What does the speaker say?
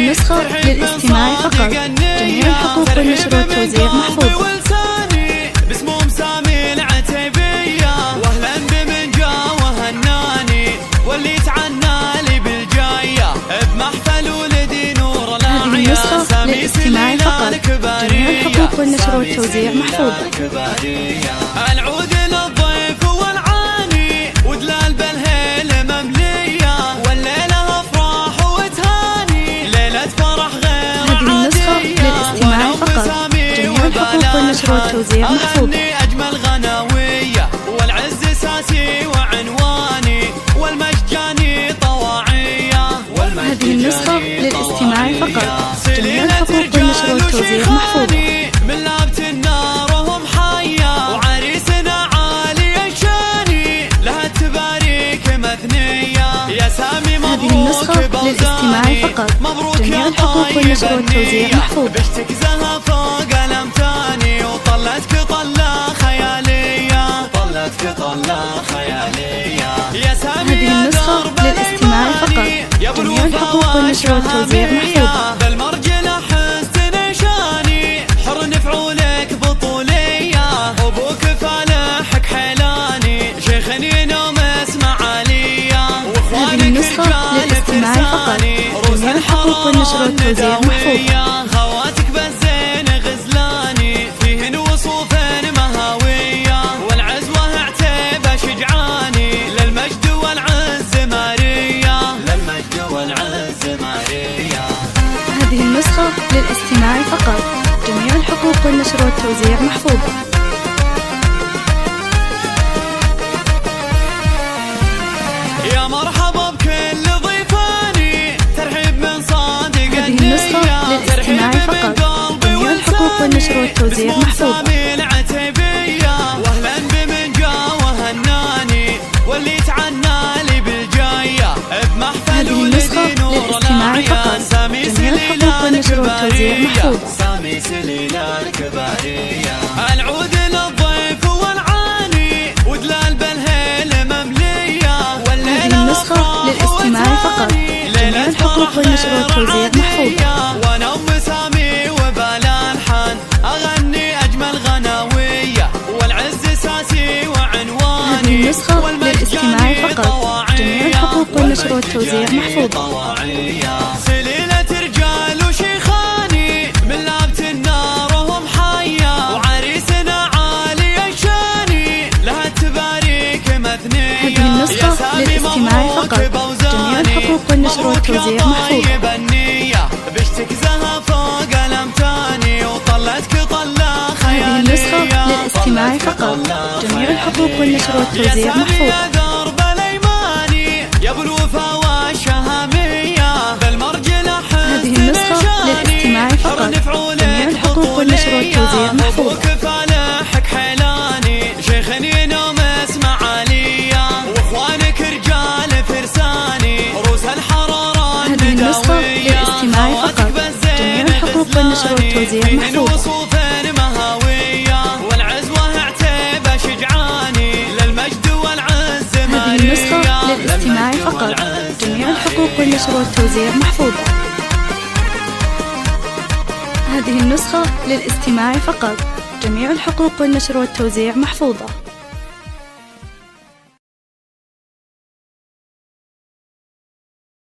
النسخة للاستماع فقط. جميع الحقوق والنشر والتوزيع محفوظ. باسمهم سامي العتيبية، واهلا بمن جا وهناني واللي تعنى لي بالجاية بمحفل ولدي نور الأعيا. هذه النسخة للاستماع فقط. جميع الحقوق والنشر والتوزيع محفوظ. العود للضيف والعاني ودلال بالهيل مملية، والليلة افراح وتهاني ليلة فرح غير هذه النسخة للاستماع فقط. جميع الحقوق والنشر والتوزيع محفوظ. أجمل غناوية والعز ساسي وعنواني والمجاني طواعية. هذه النسخة للاستماع فقط. جميع الحقوق والنشر والتوزيع محفوظ. من لابت النار وهم حية، وعريسنا عالي الشاني لها التباريك مثنية. يا سامي هذه النسخة للاستماع فقط. جميع الحقوق والنشر والتوزيع محفوظ. بشتك زها فوق الامتاني وطلتك طلة خيالية، طلتك طلة خيالية. يا سامي هذه النسخة للاستماع فقط. جميع الحقوق والنشر والتوزيع محفوظ. بالمرجلة حسن نشاني حر نفعولك بطولية، ابوك فالحك حيلاني شيخني نوم اسمع عليا. هذه النسخة للاستماع فقط. جميع الحقوق والنشر والتوزيع محفوظ. خواتك بالزين غزلاني فيهن وصوف مهاوية، والعزوة عتيبة شجعاني للمجد والعز مارية، للمجد والعز مارية. هذه النسخة للاستماع فقط. جميع الحقوق والنشر والتوزيع محفوظة. يا مرحبا بكل ضيفاني ترحيب من صادق النية. هذه النسخة للاستماع فقط. جميع الحقوق والنشر والتوزيع محفوظة. واهلا بمن جا وهناني واللي تعنى لي بالجاية بمحفل. هذه النسخة للاستماع فقط. جميع الحقوق والنشر والتوزيع محفوظة. سامي سليلة الكبارية. العود للضيف والعاني ودلال بالهيل مملية، هذه النسخة للاستماع فقط. جميع الحقوق والنشر والتوزيع محفوظة. وانا ام سامي وبالالحان اغني اجمل غناوية والعز ساسي وعنواني. هذه النسخة للاستماع فقط. جميع الحقوق والنشر والتوزيع محفوظة. سليلة رجال وشيخاني من لابت النار وهم حية، وعريسنا عالي الشاني لها التباريك مثنية. هذه النسخة للاستماع فقط. جميع الحقوق والنشر والتوزيع محفوظة. بشتك زها فوق الامتاني وطلتك طلة خيالية. هذه النسخة للاستماع فقط. جميع الحقوق والنشر والتوزيع محفوظة. درب الايماني يا ابو الوفا والشهامية بالمرجلة حسن. هذه النسخة للاستماع فقط. جميع الحقوق والنشر والتوزيع محفوظة. ابوك فالحك حيلاني شيخني نوم اسمع عليا، واخوانك رجال فرساني روس الحرارة. هذه النسخة للاستماع فقط. جميع الحقوق والنشر والتوزيع محفوظة. والعزوة عتيبة شجعاني للمجد والعز مارية. هذه النسخة للاستماع فقط. جميع الحقوق والنشر والتوزيع محفوظة. هذه النسخة للاستماع فقط. جميع الحقوق والنشر والتوزيع محفوظة.